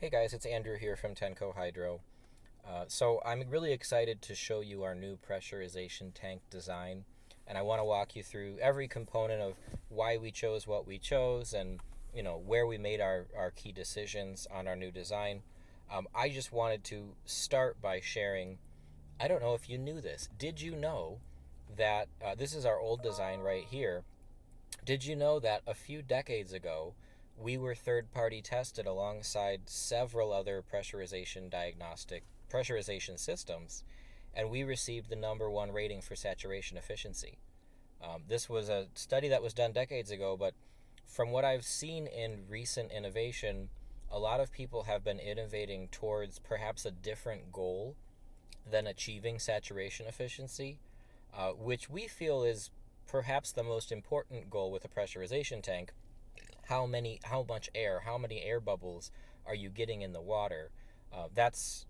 Hey guys, it's Andrew here from Tenco Hydro. So I'm really excited to show you our new pressurization tank design, and I want to walk you through every component of why we chose what we chose and where we made our key decisions on our new design. I just wanted to start by sharing. I don't know if you knew this. Did you know that this is our old design right here? Did you know that a few decades ago, we were third party tested alongside several other pressurization systems, and we received the number one rating for saturation efficiency? This was a study that was done decades ago, but from what I've seen in recent innovation, a lot of people have been innovating towards perhaps a different goal than achieving saturation efficiency, which we feel is perhaps the most important goal with a pressurization tank. How much air, how many air bubbles are you getting in the water? That's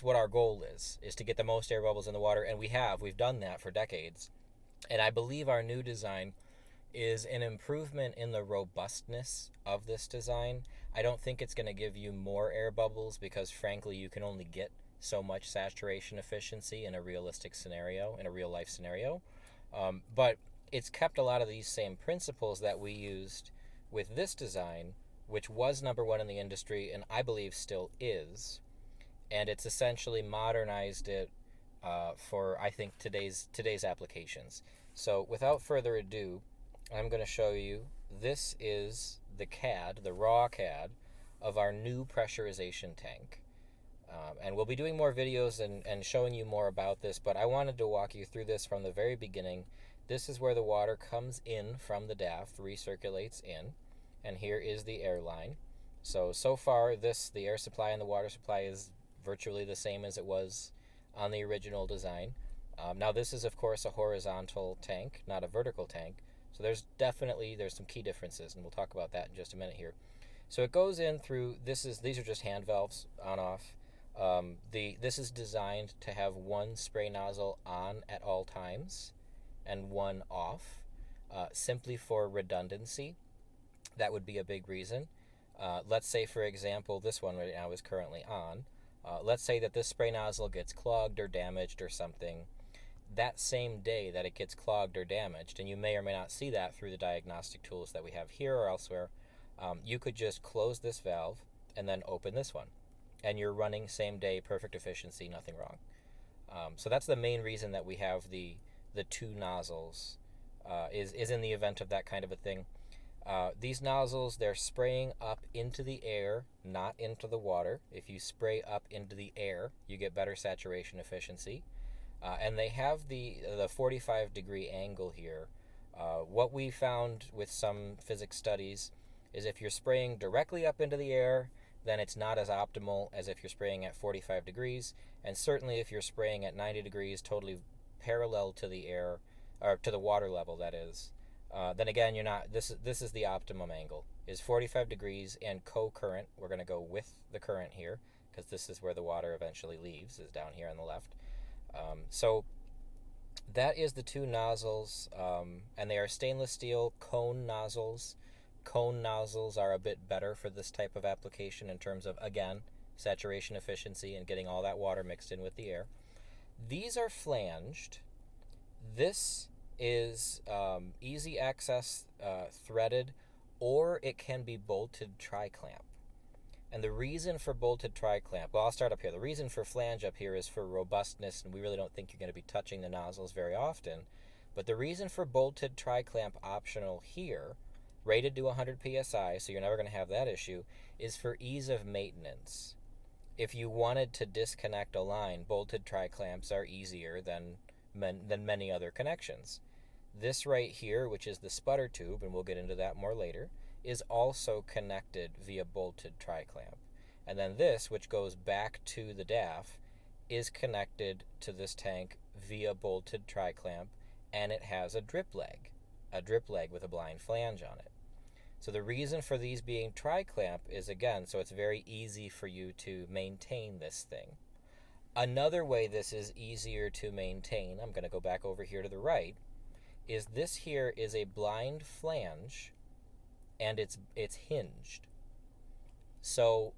what our goal is to get the most air bubbles in the water, and we've done that for decades. And I believe our new design is an improvement in the robustness of this design. I don't think it's going to give you more air bubbles because, frankly, you can only get so much saturation efficiency in a realistic scenario, in a real life scenario. But it's kept a lot of these same principles that we used with this design, which was number one in the industry and I believe still is. And it's essentially modernized it for, I think, today's applications. So without further ado, I'm going to show you. This is the CAD, the raw CAD of our new pressurization tank. And we'll be doing more videos and showing you more about this, but I wanted to walk you through this from the very beginning. This is where the water comes in from the DAF, recirculates in, and here is the air line. So far, the air supply and the water supply is virtually the same as it was on the original design. Now this is of course a horizontal tank, not a vertical tank. So there's some key differences, and we'll talk about that in just a minute here. So it goes in through these are just hand valves on off. This is designed to have one spray nozzle on at all times and one off, simply for redundancy. That would be a big reason. Let's say, for example, this one right now is currently on. Let's say that this spray nozzle gets clogged or damaged or something. That same day that it gets clogged or damaged, and you may or may not see that through the diagnostic tools that we have here or elsewhere, you could just close this valve and then open this one. And you're running same day, perfect efficiency, nothing wrong. So that's the main reason that we have the two nozzles, is in the event of that kind of a thing. These nozzles, they're spraying up into the air, not into the water. If you spray up into the air, you get better saturation efficiency. And they have the 45-degree angle here. What we found with some physics studies is if you're spraying directly up into the air, then it's not as optimal as if you're spraying at 45 degrees. And certainly if you're spraying at 90 degrees, totally parallel to the air, or to the water level, that is, then again, you're not. This is the optimum angle. Is 45 degrees and co-current. We're going to go with the current here because this is where the water eventually leaves. Is down here on the left. So that is the two nozzles, and they are stainless steel cone nozzles. Cone nozzles are a bit better for this type of application in terms of, again, saturation efficiency and getting all that water mixed in with the air. These are flanged. This is easy access, threaded, or it can be bolted tri-clamp. And the reason for bolted tri-clamp, well, I'll start up here. The reason for flange up here is for robustness, and we really don't think you're going to be touching the nozzles very often. But the reason for bolted tri-clamp optional here, rated to 100 psi, so you're never going to have that issue, is for ease of maintenance. If you wanted to disconnect a line, bolted tri-clamps are easier than many other connections. This right here, which is the sputter tube, and we'll get into that more later, is also connected via bolted tri-clamp. And then this, which goes back to the DAF, is connected to this tank via bolted tri-clamp, and it has a drip leg with a blind flange on it. So the reason for these being tri-clamp is, again, so it's very easy for you to maintain this thing. Another way this is easier to maintain, I'm going to go back over here to the right, is this here is a blind flange, and it's hinged. So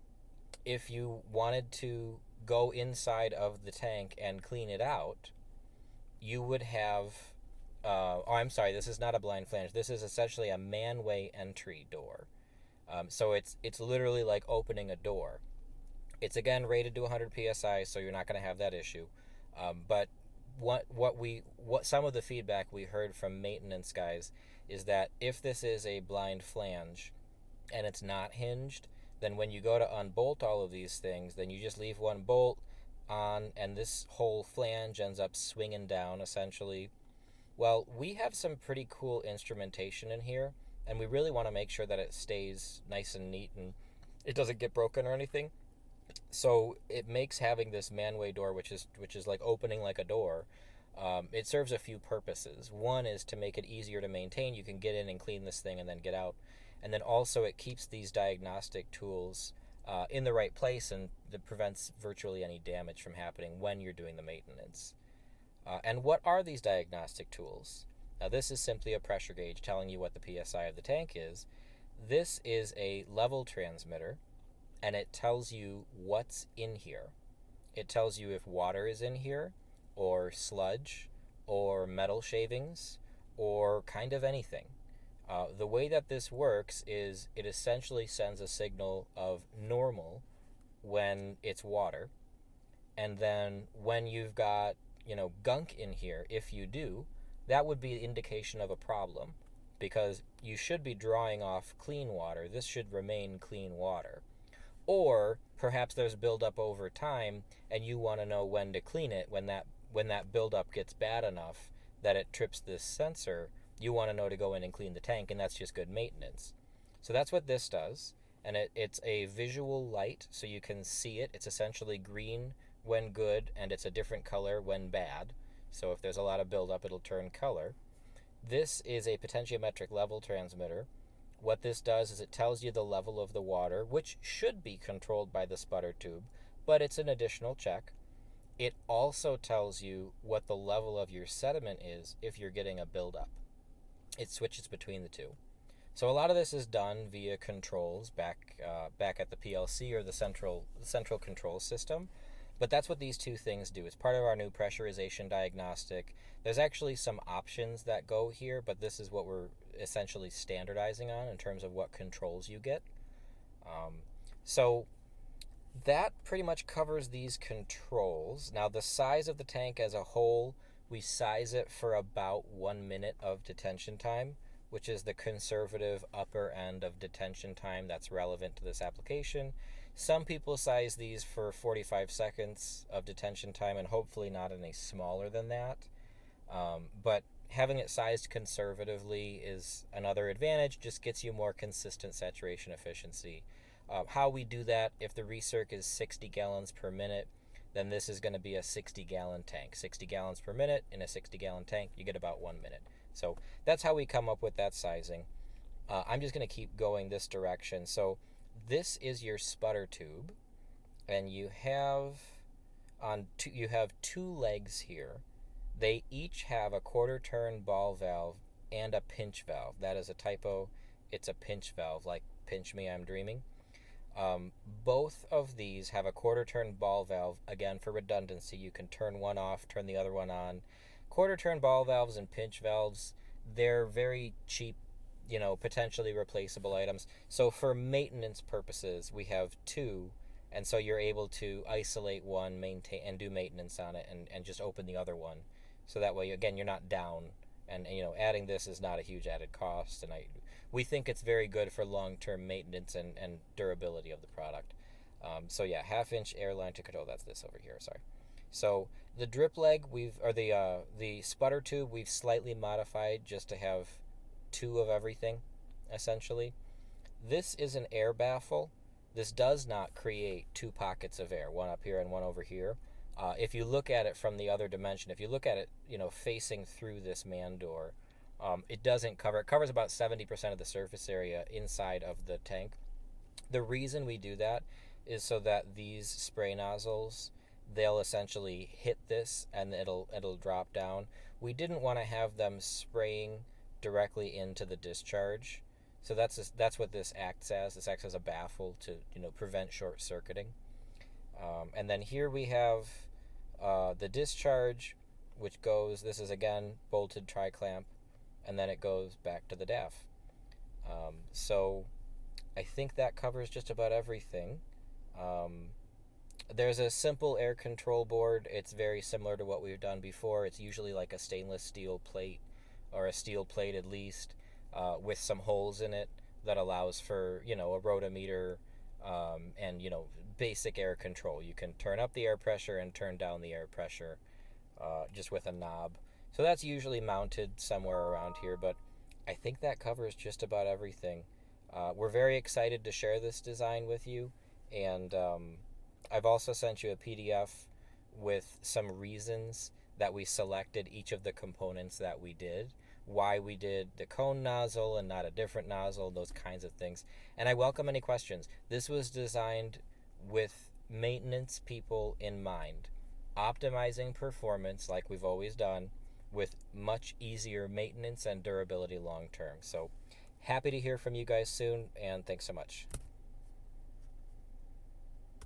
If you wanted to go inside of the tank and clean it out, you would have. Oh, I'm sorry. This is not a blind flange. This is essentially a manway entry door. So it's literally like opening a door. It's again rated to 100 psi, so you're not going to have that issue. But what some of the feedback we heard from maintenance guys is that if this is a blind flange and it's not hinged, then when you go to unbolt all of these things, then you just leave one bolt on, and this whole flange ends up swinging down essentially. Well, we have some pretty cool instrumentation in here, and we really want to make sure that it stays nice and neat and it doesn't get broken or anything. So it makes having this manway door, which is like opening like a door, it serves a few purposes. One is to make it easier to maintain. You can get in and clean this thing and then get out. And then also it keeps these diagnostic tools in the right place, and that prevents virtually any damage from happening when you're doing the maintenance. And what are these diagnostic tools? Now, this is simply a pressure gauge telling you what the PSI of the tank is. This is a level transmitter, and it tells you what's in here. It tells you if water is in here, or sludge, or metal shavings, or kind of anything. The way that this works is it essentially sends a signal of normal when it's water, and then when you've got gunk in here, if you do, that would be an indication of a problem, because you should be drawing off clean water. This should remain clean water. Or perhaps there's buildup over time, and you want to know when to clean it. When that buildup gets bad enough that it trips this sensor, you want to know to go in and clean the tank, and that's just good maintenance. So that's what this does, and it's a visual light, so you can see it. It's essentially green when good, and it's a different color when bad. So if there's a lot of buildup, it'll turn color. This is a potentiometric level transmitter. What this does is it tells you the level of the water, which should be controlled by the sputter tube, but it's an additional check. It also tells you what the level of your sediment is if you're getting a buildup. It switches between the two. So a lot of this is done via controls back at the PLC or the central control system. But that's what these two things do. It's part of our new pressurization diagnostic. There's actually some options that go here, but this is what we're essentially standardizing on in terms of what controls you get. So that pretty much covers these controls. Now, the size of the tank as a whole, we size it for about 1 minute of detention time, which is the conservative upper end of detention time that's relevant to this application. Some people size these for 45 seconds of detention time, and hopefully not any smaller than that. But having it sized conservatively is another advantage, just gets you more consistent saturation efficiency. How we do that, if the recirc is 60 gallons per minute, then this is going to be a 60-gallon tank. 60 gallons per minute in a 60-gallon tank, you get about 1 minute. So that's how we come up with that sizing. I'm just going to keep going this direction. So this is your sputter tube, and you have two legs here. They each have a quarter-turn ball valve and a pinch valve. That is a typo. It's a pinch valve, like pinch me, I'm dreaming. Both of these have a quarter-turn ball valve. Again, for redundancy, you can turn one off, turn the other one on. Quarter-turn ball valves and pinch valves, they're very cheap, potentially replaceable items. So for maintenance purposes, we have two, and so you're able to isolate one, maintain, and do maintenance on it, and just open the other one. So that way, again, you're not down, and adding this is not a huge added cost, and we think it's very good for long-term maintenance and durability of the product. So yeah, half-inch airline to control. That's this over here. Sorry. So the drip leg, the sputter tube, we've slightly modified just to have two of everything, essentially. This is an air baffle. This does not create two pockets of air, one up here and one over here. If you look at it from the other dimension, if you look at it, facing through this man door, it doesn't cover. It covers about 70% of the surface area inside of the tank. The reason we do that is so that these spray nozzles, they'll essentially hit this and it'll drop down. We didn't want to have them spraying directly into the discharge. So that's what this acts as. This acts as a baffle to prevent short circuiting. And then here we have the discharge, which goes. This is again bolted tri-clamp, and then it goes back to the DAF. So I think that covers just about everything. There's a simple air control board. It's very similar to what we've done before. It's usually like a stainless steel plate, or a steel plate at least, with some holes in it that allows for a rotometer, and basic air control. You can turn up the air pressure and turn down the air pressure just with a knob. So that's usually mounted somewhere around here, but I think that covers just about everything. We're very excited to share this design with you, and I've also sent you a PDF with some reasons that we selected each of the components that we did, why we did the cone nozzle and not a different nozzle, those kinds of things. And I welcome any questions. This was designed with maintenance people in mind, optimizing performance like we've always done, with much easier maintenance and durability long term. So happy to hear from you guys soon, and thanks so much.